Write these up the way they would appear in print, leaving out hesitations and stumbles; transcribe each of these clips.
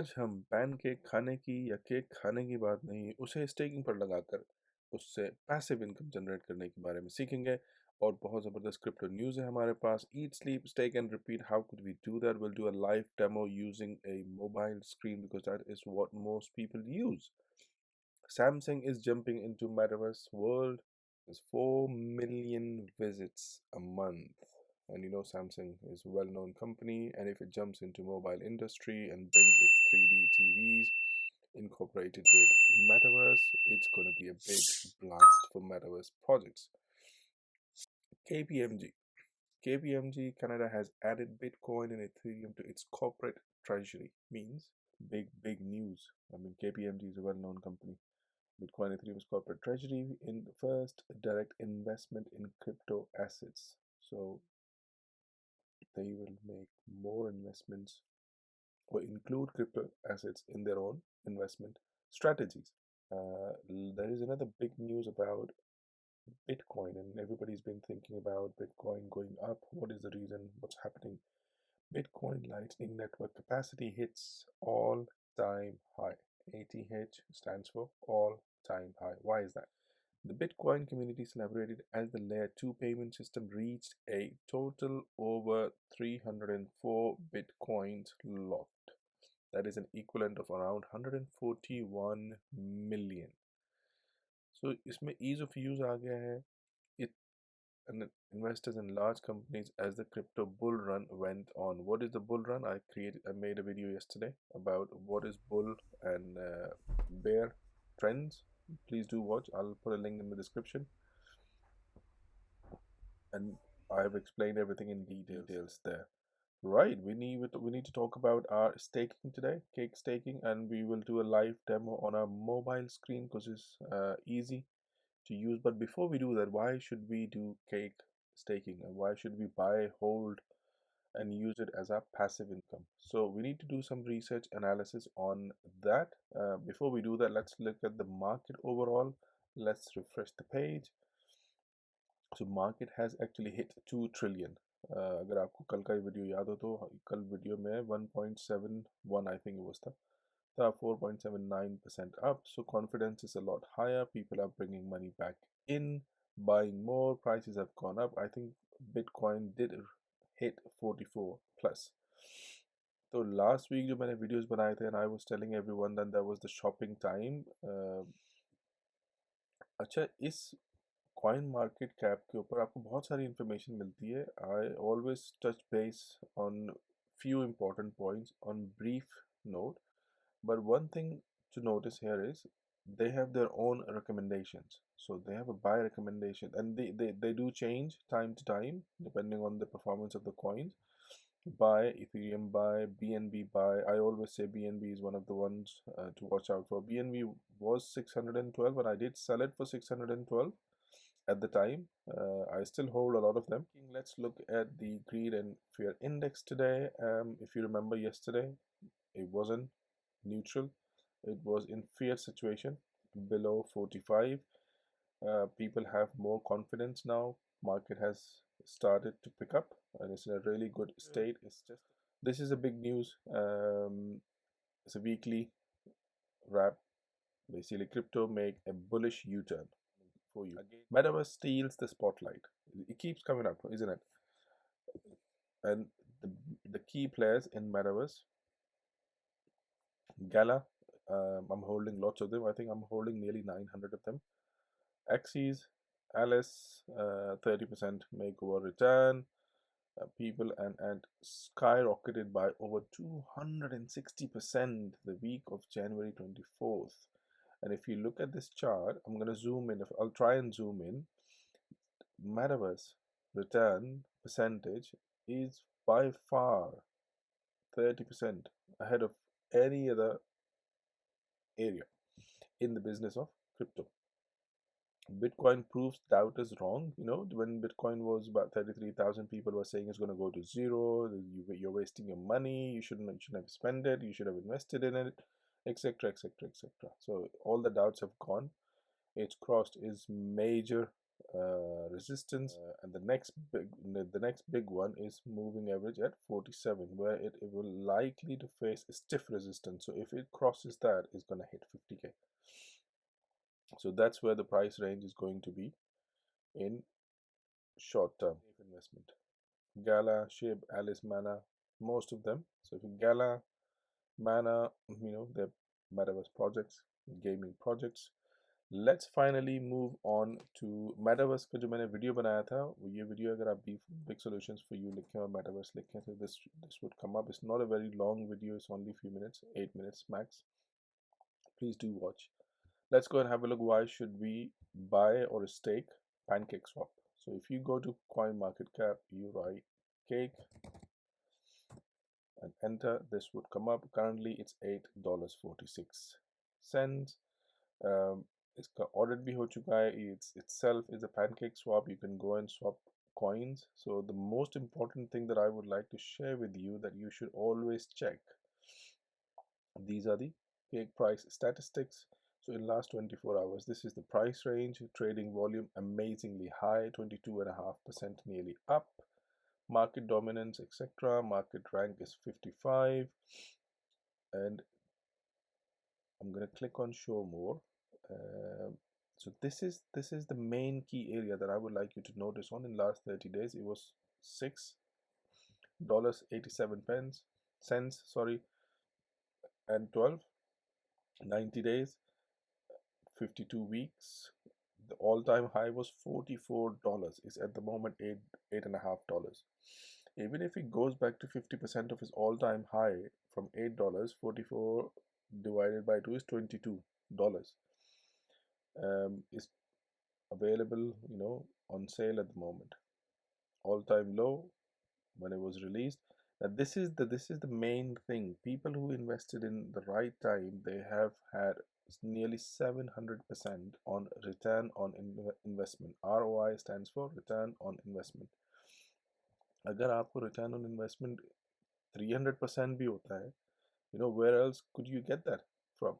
आज हम पैनकेक खाने की या केक खाने की बात नहीं, उसे स्टेकिंग पर लगाकर उससे पैसिव इनकम जनरेट करने के बारे में सीखेंगे। और बहुत ज़बरदस्त क्रिप्टो न्यूज़ है हमारे पास। Eat sleep stake and repeat, how could we do that? Will do a live demo using a mobile screen because that is what most people use. Samsung is jumping into Metaverse world. There's 4 million visits a month. And you know Samsung is a well-known company, and if it jumps into mobile industry and brings its 3D TVs incorporated with Metaverse, it's going to be a big blast for Metaverse projects. KPMG. KPMG Canada has added Bitcoin and Ethereum to its corporate treasury. Means big news. I mean, KPMG is a well-known company. Bitcoin Ethereum's corporate treasury in the first direct investment in crypto assets. So they will make more investments or include crypto assets in their own investment strategies. There is another big news about Bitcoin, and everybody's been thinking about Bitcoin going up. What is the reason? What's happening? Bitcoin Lightning Network capacity hits all-time high. ATH stands for all-time high. Why is that? The Bitcoin community celebrated as the Layer 2 payment system reached a total over 304 Bitcoins locked. That is an equivalent of around 141 million. So इसमें ease of use आ गया है. It and investors in large companies as the crypto bull run went on. What is the bull run? I made a video yesterday about what is bull and bear trends. Please do watch. I'll put a link in the description, and I've explained everything in details there. Right, we need to talk about our staking today, cake staking, and we will do a live demo on our mobile screen because it's easy to use. But before we do that, why should we do cake staking, and why should we buy, hold, and use it as our passive income? So we need to do some research analysis on that. Before we do that, let's look at the market overall. Let's refresh the page. So market has actually hit 2 trillion. अगर आपको कल का video याद हो तो कल video में 1.71 I think it was था 4.79% up. So confidence is a lot higher. People are bringing money back in, buying more. Prices have gone up. I think Bitcoin did hit 44 plus. So last week जो मैंने videos बनाए थे and I was telling everyone that there was the shopping time. अच्छा, इस coin market cap के ऊपर आपको बहुत सारी इंफॉर्मेशन मिलती है. I always touch base on few important points on brief note, but one thing to notice here is they have their own recommendations. So they have a buy recommendation, and they do change time to time depending on the performance of the coins. Buy Ethereum, buy BNB, buy. I always say BNB is one of the ones to watch out for. BNB was 612 and I did sell it for 612 at the time. I still hold a lot of them. Let's look at the greed and fear index today. If you remember yesterday, it wasn't neutral. It was in fear situation below 45. People have more confidence now. Market has started to pick up and it's in a really good state. It's just this is a big news. It's a weekly wrap. Basically, crypto make a bullish U-turn for you. Metaverse steals the spotlight. It keeps coming up, isn't it? And the key players in Metaverse, GALA, I'm holding lots of them. I think I'm holding nearly 900 of them. Axes, Alice, 30% makeover return. People and skyrocketed by over 260% the week of January 24th. And if you look at this chart, I'm going to zoom in. I'll try and zoom in. Metaverse return percentage is by far 30% ahead of any other area in the business of crypto. Bitcoin proves doubters wrong. You know, when Bitcoin was about 33,000, people were saying it's going to go to zero. You're wasting your money. You shouldn't have spent it. You should have invested in it, etc., etc., etc. So all the doubts have gone. It's crossed its major resistance, and the next big one is moving average at 47, where it will likely to face a stiff resistance. So if it crosses that, it's going to hit 50k. So that's where the price range is going to be in short term investment. GALA, SHIB, Alice, Mana, most of them. So if you GALA, Mana, they're Metaverse projects, gaming projects. Let's finally move on to Metaverse का जो मैंने video बनाया था, ये video अगर आप big solutions for you लिखें और Metaverse लिखें, so this would come up. It's not a very long video, it's only a few minutes, 8 minutes max. Please do watch. Let's go and have a look. Why should we buy or stake pancake swap? So if you go to CoinMarketCap, you write cake and enter, this would come up. Currently it's $8.46. इसका audit भी हो चुका है. It's itself is a pancake swap. You can go and swap coins. So the most important thing that I would like to share with you that you should always check. These are the cake price statistics. So in last 24 hours, this is the price range. Trading volume amazingly high, 22.5% nearly up. Market dominance, etc. Market rank is 55. And I'm going to click on show more. So this is the main key area that I would like you to notice on. In last 30 days, it was $6.87 and 90 days, 52 weeks. The all-time high was $44. It's at the moment $8.5. Even if it goes back to 50% of its all-time high from $8, 44 divided by 2 is $22. Is available, on sale at the moment. All-time low when it was released. Now this is the main thing. People who invested in the right time, they have had nearly 700% on return on investment. ROI stands for return on investment. अगर आपको return on investment 300% भी होता है, where else could you get that from?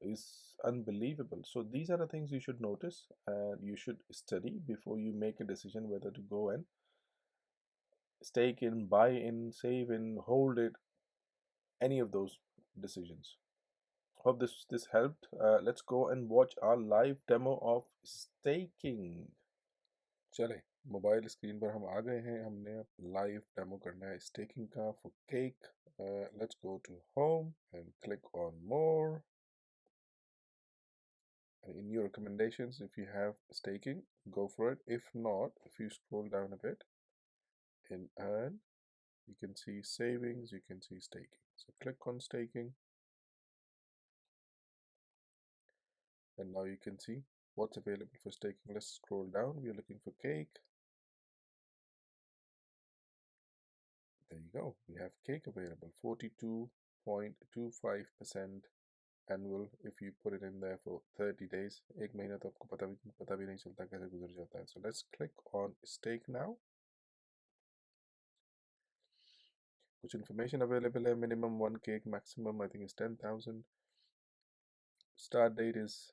Is unbelievable. So these are the things you should notice and you should study before you make a decision whether to go and stake in, buy in, save in, hold it, any of those decisions. Hope this helped. Let's go and watch our live demo of staking. चले mobile screen पर हम आ गए हैं. हमने live demo करना है staking का for cake. Let's go to home and click on more. In your recommendations, if you have staking, go for it. If not, if you scroll down a bit in earn, you can see savings, you can see staking. So click on staking, and now you can see what's available for staking. Let's scroll down. We are looking for cake. There you go. We have cake available, 42.25% annual if you put it in there for 30 days. एक महीना तो आपको पता भी नहीं चलता कैसे गुजर जाता है. So let's click on stake now. Which information available है. Minimum 1 cake, maximum I think is 10,000. Start date is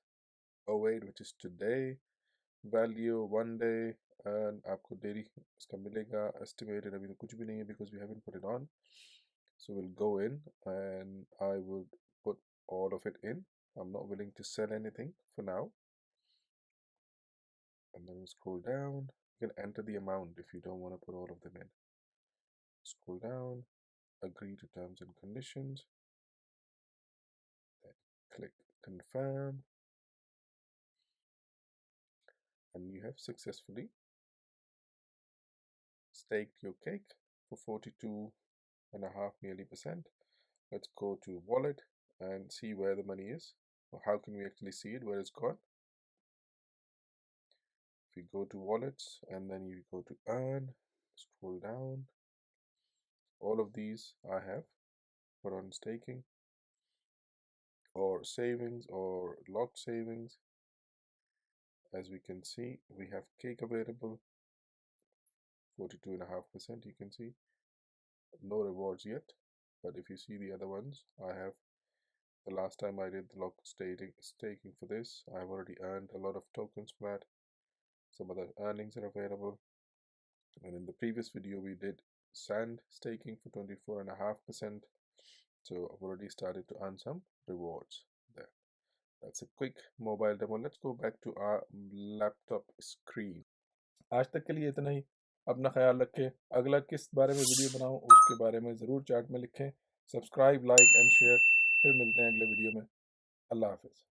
08, which is today. Value 1 day, and आपको daily इसका मिलेगा. Estimated अभी तो कुछ भी नहीं है because we haven't put it on. So we'll go in and I will put all of it in. I'm not willing to sell anything for now. And then scroll down. You can enter the amount if you don't want to put all of them in. Scroll down, agree to terms and conditions, then click confirm, and you have successfully staked your cake for 42.5 nearly percent. Let's go to wallet and see where the money is, or how can we actually see it, where it's gone. If you go to wallets and then you go to earn, scroll down, all of these I have put on staking or savings or locked savings. As we can see, we have cake available, 42.5%. You can see no rewards yet, but if you see the other ones, I have, the last time I did the locked staking for this, I've already earned a lot of tokens for that. some other earnings are available. And in the previous video, we did sand staking for 24.5%. So I've already started to earn some rewards there. That's a quick mobile demo. Let's go back to our laptop screen. आज तक के लिए इतना ही। अपना ख्याल रखें। अगला किस बारे में वीडियो बनाऊं उसके बारे में ज़रूर चैट में लिखें। Subscribe, like and share. फिर मिलते हैं अगले वीडियो में। अल्लाह हाफिज़।